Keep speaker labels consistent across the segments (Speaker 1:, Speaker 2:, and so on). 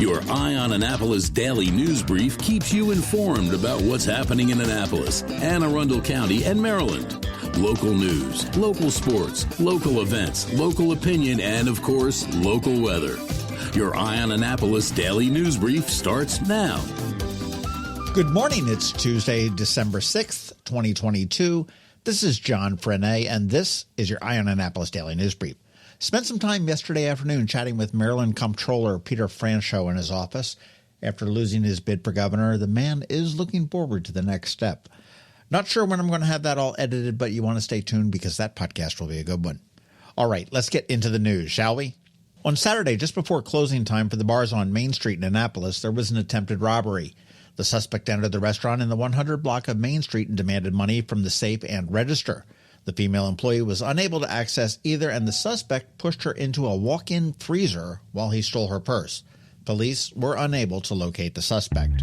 Speaker 1: Your Eye on Annapolis daily news brief keeps you informed about what's happening in Annapolis, Anne Arundel County, and Maryland. Local news, local sports, local events, local opinion, and, of course, local weather. Your Eye on Annapolis daily news brief starts now.
Speaker 2: Good morning. It's Tuesday, December 6th, 2022. This is John Frenaye, and this is your Eye on Annapolis daily news brief. Spent some time yesterday afternoon chatting with Maryland Comptroller Peter Franchot in his office. After losing his bid for governor, the man is looking forward to the next step. Not sure when I'm going to have that all edited, but you want to stay tuned because that podcast will be a good one. All right, let's get into the news, shall we? On Saturday, just before closing time for the bars on Main Street in Annapolis, there was an attempted robbery. The suspect entered the restaurant in the 100 block of Main Street and demanded money from the safe and register. The female employee was unable to access either, and the suspect pushed her into a walk-in freezer while he stole her purse. Police were unable to locate the suspect.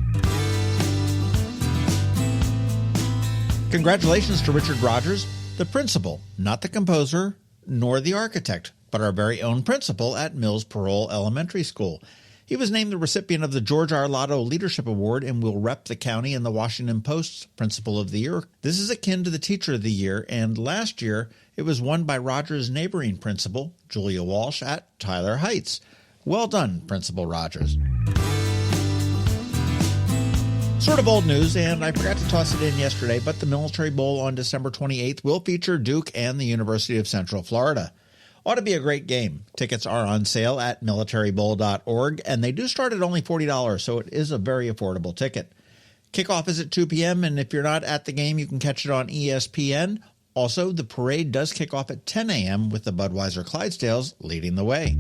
Speaker 2: Congratulations to Richard Rogers, the principal, not the composer nor the architect, but our very own principal at Mills-Parole Elementary School. He was named the recipient of the George Arlotto Leadership Award and will rep the county in the Washington Post's Principal of the Year. This is akin to the Teacher of the Year, and last year it was won by Rogers' neighboring principal, Julia Walsh, at Tyler Heights. Well done, Principal Rogers. Sort of old news, and I forgot to toss it in yesterday, but the Military Bowl on December 28th will feature Duke and the University of Central Florida. Ought to be a great game. Tickets are on sale at militarybowl.org, and they do start at only $40, so it is a very affordable ticket. Kickoff is at 2 p.m., and if you're not at the game, you can catch it on ESPN. Also, the parade does kick off at 10 a.m. with the Budweiser Clydesdales leading the way.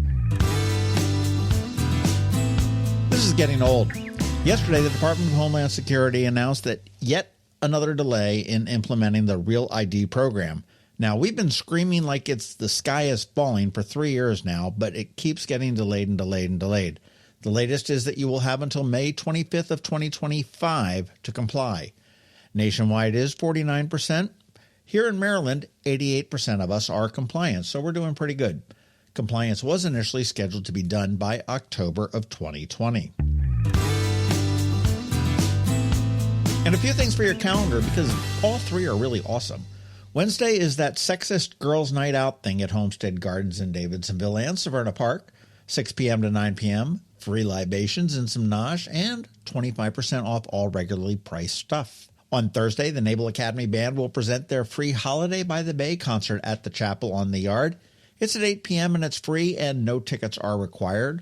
Speaker 2: This is getting old. Yesterday, the Department of Homeland Security announced that yet another delay in implementing the REALID program. Now, we've been screaming like it's the sky is falling for 3 years now, but it keeps getting delayed and delayed and delayed. The latest is that you will have until May 25th of 2025 to comply. Nationwide is 49%. Here in Maryland, 88% of us are compliant, so we're doing pretty good. Compliance was initially scheduled to be done by October of 2020. And a few things for your calendar, because all three are really awesome. Wednesday is that sexist girls' night out thing at Homestead Gardens in Davidsonville and Severna Park, 6 p.m. to 9 p.m., free libations and some nosh, and 25% off all regularly priced stuff. On Thursday, the Naval Academy Band will present their free Holiday by the Bay concert at the Chapel on the Yard. It's at 8 p.m. and it's free and no tickets are required.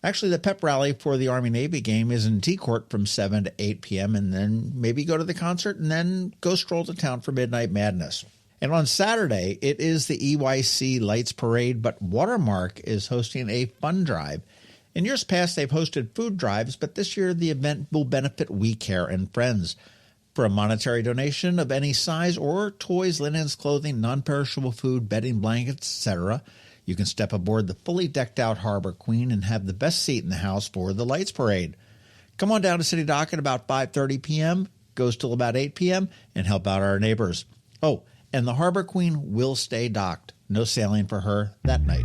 Speaker 2: Actually, the pep rally for the Army-Navy game is in T-Court from 7 to 8 p.m. and then maybe go to the concert and then go stroll to town for Midnight Madness. And on Saturday, it is the EYC Lights Parade, but Watermark is hosting a fun drive. In years past, they've hosted food drives, but this year the event will benefit We Care and Friends. For a monetary donation of any size or toys, linens, clothing, non-perishable food, bedding, blankets, etc., you can step aboard the fully decked-out Harbor Queen and have the best seat in the house for the Lights Parade. Come on down to City Dock at about 5:30 p.m., goes till about 8 p.m., and help out our neighbors. Oh, and the Harbor Queen will stay docked. No sailing for her that night.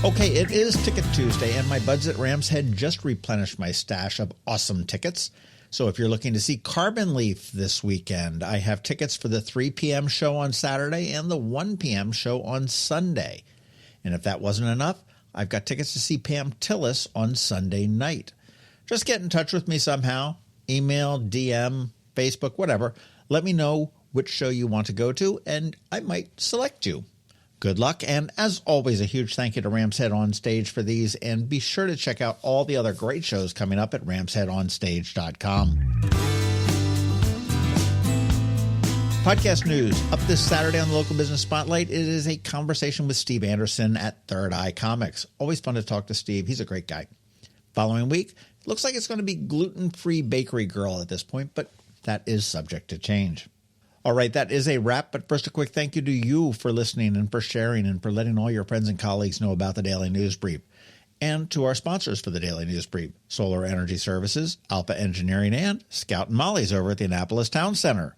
Speaker 2: Okay, it is Ticket Tuesday, and my buds at Ram's Head just replenished my stash of awesome tickets. So if you're looking to see Carbon Leaf this weekend, I have tickets for the 3 p.m. show on Saturday and the 1 p.m. show on Sunday. And if that wasn't enough, I've got tickets to see Pam Tillis on Sunday night. Just get in touch with me somehow. Email, DM, Facebook, whatever. Let me know which show you want to go to, and I might select you. Good luck, and as always, a huge thank you to Ram's Head On Stage for these, and be sure to check out all the other great shows coming up at ramsheadonstage.com. Podcast news. Up this Saturday on the Local Business Spotlight, it is a conversation with Steve Anderson at Third Eye Comics. Always fun to talk to Steve. He's a great guy. Following week, it looks like it's going to be gluten-free bakery girl at this point, but that is subject to change. All right, that is a wrap, but first a quick thank you to you for listening and for sharing and for letting all your friends and colleagues know about the Daily News Brief. And to our sponsors for the Daily News Brief, Solar Energy Services, Alpha Engineering, and Scout and Molly's over at the Annapolis Town Center.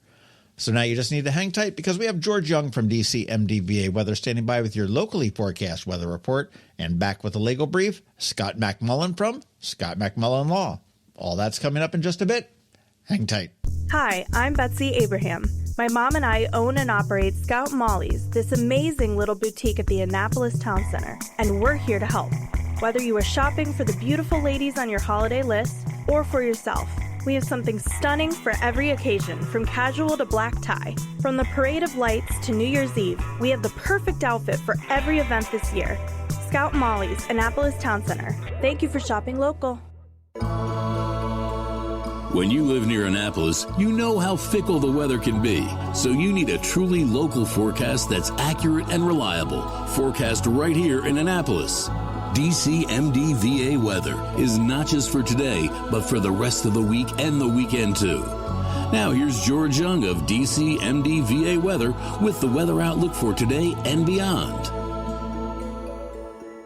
Speaker 2: So now you just need to hang tight because we have George Young from DC MDVA Weather standing by with your locally forecast weather report. And back with the legal brief, Scott MacMullan from Scott MacMullan Law. All that's coming up in just a bit. Hang tight.
Speaker 3: Hi, I'm Betsy Abraham. My mom and I own and operate Scout Molly's, this amazing little boutique at the Annapolis Town Center, and we're here to help. Whether you are shopping for the beautiful ladies on your holiday list or for yourself, we have something stunning for every occasion, from casual to black tie. From the Parade of Lights to New Year's Eve, we have the perfect outfit for every event this year. Scout Molly's, Annapolis Town Center. Thank you for shopping local.
Speaker 1: When you live near Annapolis, you know how fickle the weather can be. So you need a truly local forecast that's accurate and reliable. Forecast right here in Annapolis. DCMDVA weather is not just for today, but for the rest of the week and the weekend too. Now here's George Young of DCMDVA weather with the weather outlook for today and beyond.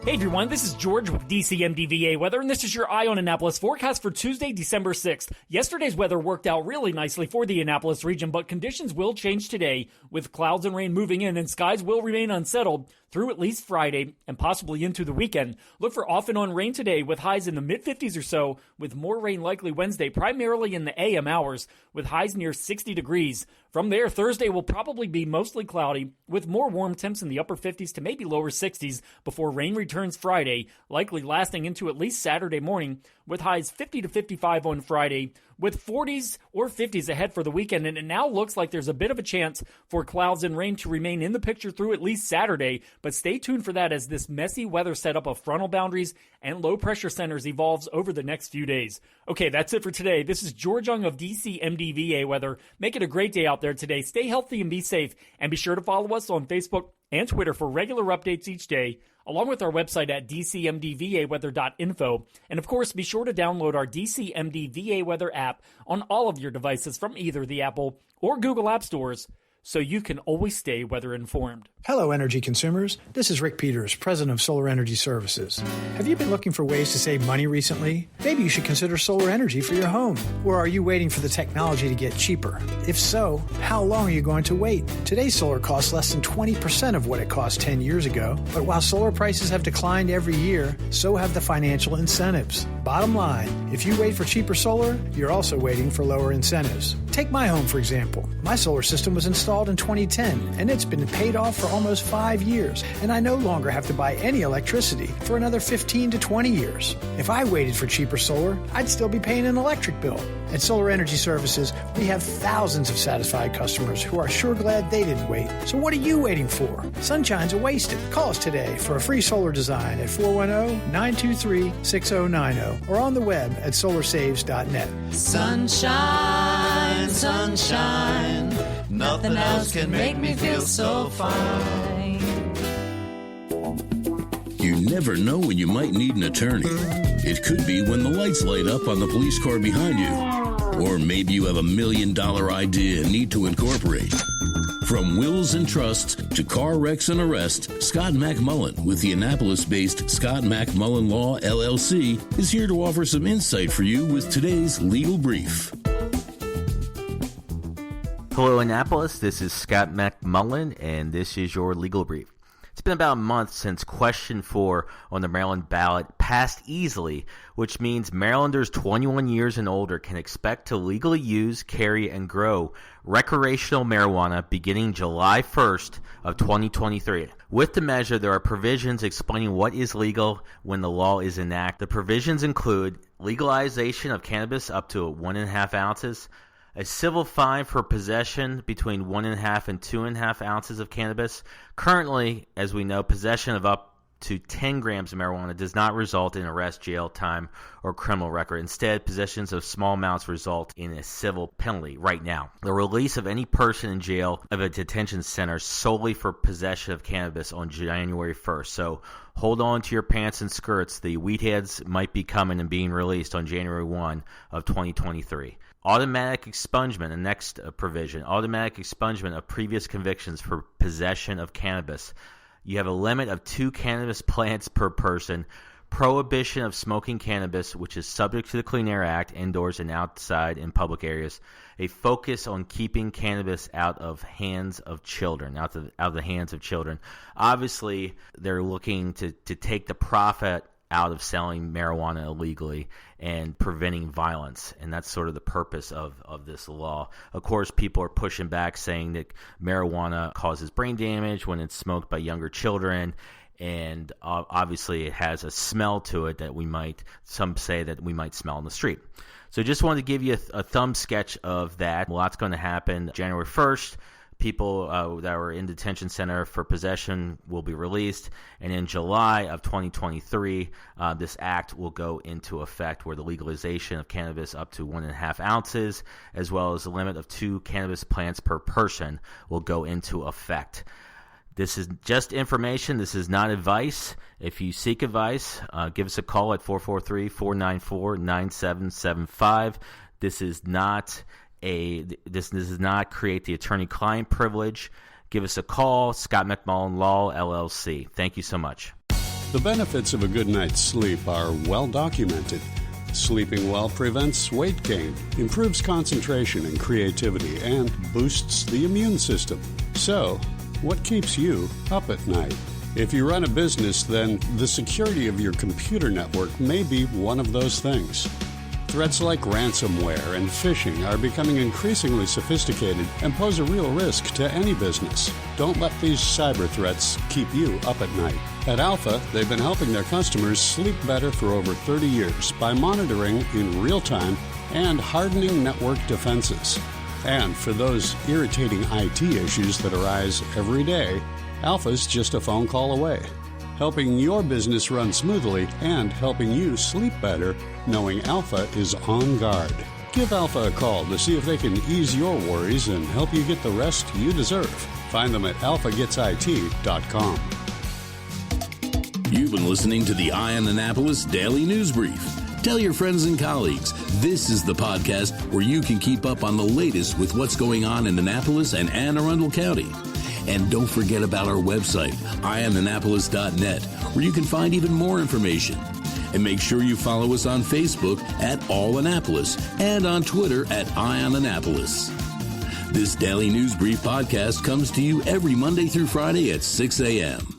Speaker 4: Hey everyone, this is George with DCMDVA Weather, and this is your Eye on Annapolis forecast for Tuesday, December 6th. Yesterday's weather worked out really nicely for the Annapolis region, but conditions will change today with clouds and rain moving in, and skies will remain unsettled through at least Friday and possibly into the weekend. Look for off and on rain today with highs in the mid-50s or so, with more rain likely Wednesday, primarily in the AM hours, with highs near 60 degrees. From there, Thursday will probably be mostly cloudy, with more warm temps in the upper 50s to maybe lower 60s before rain returns Friday, likely lasting into at least Saturday morning, with highs 50 to 55 on Friday, with 40s or 50s ahead for the weekend. And it now looks like there's a bit of a chance for clouds and rain to remain in the picture through at least Saturday, but stay tuned for that as this messy weather setup of frontal boundaries and low pressure centers evolves over the next few days. Okay, that's it for today. This is George Young of DCMDVA Weather. Make it a great day out there today. Stay healthy and be safe, and be sure to follow us on Facebook and Twitter for regular updates each day, along with our website at dcmdvaweather.info. And of course, be sure to download our DCMDVA Weather app on all of your devices from either the Apple or Google App Stores, so you can always stay weather informed.
Speaker 5: Hello, energy consumers. This is Rick Peters, president of Solar Energy Services. Have you been looking for ways to save money recently? Maybe you should consider solar energy for your home. Or are you waiting for the technology to get cheaper? If so, how long are you going to wait? Today's solar costs less than 20% of what it cost 10 years ago. But while solar prices have declined every year, so have the financial incentives. Bottom line, if you wait for cheaper solar, you're also waiting for lower incentives. Take my home, for example. My solar system was installed in 2010, and it's been paid off for almost 5 years, and I no longer have to buy any electricity for another 15 to 20 years. If I waited for cheaper solar, I'd still be paying an electric bill. At Solar Energy Services, we have thousands of satisfied customers who are sure glad they didn't wait. So what are you waiting for? Sunshine's a wasted. Call us today for a free solar design at 410-923-6090 or on the web at solarsaves.net.
Speaker 6: Sunshine, sunshine, nothing else can make me feel so fine.
Speaker 1: You never know when you might need an attorney. It could be when the lights light up on the police car behind you. Or maybe you have $1 million idea and need to incorporate. From wills and trusts to car wrecks and arrests, Scott MacMullan with the Annapolis-based Scott MacMullan Law, LLC, is here to offer some insight for you with today's legal brief.
Speaker 7: Hello, Annapolis. This is Scott MacMullan, and this is your legal brief. It's been about a month since question 4 on the Maryland ballot passed easily, which means Marylanders 21 years and older can expect to legally use, carry, and grow recreational marijuana beginning July 1st of 2023. With the measure, there are provisions explaining what is legal when the law is enacted. The provisions include legalization of cannabis up to 1.5 ounces, a civil fine for possession between 1.5 and 2.5 ounces of cannabis. Currently, as we know, possession of up to 10 grams of marijuana does not result in arrest, jail time, or criminal record. Instead, possessions of small amounts result in a civil penalty right now. The release of any person in jail of a detention center solely for possession of cannabis on January 1st. So hold on to your pants and skirts. The weed heads might be coming and being released on January 1 of 2023. Automatic expungement, the next provision. Automatic expungement of previous convictions for possession of cannabis. You have a limit of 2 cannabis plants per person. prohibition of smoking cannabis, which is subject to the Clean Air Act, indoors and outside in public areas. A focus on keeping cannabis out of the hands of children. Obviously, they're looking to take the profit out of selling marijuana illegally and preventing violence. And that's sort of the purpose of this law. Of course, people are pushing back saying that marijuana causes brain damage when it's smoked by younger children. And obviously it has a smell to it that some say that we might smell in the street. So just wanted to give you a thumb sketch of that. A lot's going to happen January 1st. People that were in detention center for possession will be released. And in July of 2023, this act will go into effect where the legalization of cannabis up to 1.5 ounces, as well as the limit of 2 cannabis plants per person, will go into effect. This is just information. This is not advice. If you seek advice, give us a call at 443-494-9775. This does not create the attorney-client privilege. Give us a call, Scott MacMullan Law, LLC. Thank you so much.
Speaker 8: The benefits of a good night's sleep are well documented. Sleeping well prevents weight gain, improves concentration and creativity, and boosts the immune system. So, what keeps you up at night? If you run a business, then the security of your computer network may be one of those things. Threats like ransomware and phishing are becoming increasingly sophisticated and pose a real risk to any business. Don't let these cyber threats keep you up at night. At Alpha, they've been helping their customers sleep better for over 30 years by monitoring in real time and hardening network defenses. And for those irritating IT issues that arise every day, Alpha's just a phone call away, helping your business run smoothly and helping you sleep better, knowing Alpha is on guard. Give Alpha a call to see if they can ease your worries and help you get the rest you deserve. Find them at alphagetsit.com.
Speaker 1: You've been listening to the Eye on Annapolis Daily News Brief. Tell your friends and colleagues, this is the podcast where you can keep up on the latest with what's going on in Annapolis and Anne Arundel County. And don't forget about our website, eyeonannapolis.net, where you can find even more information. And make sure you follow us on Facebook at All Annapolis and on Twitter at Eye on Annapolis. This Daily News Brief podcast comes to you every Monday through Friday at 6 a.m.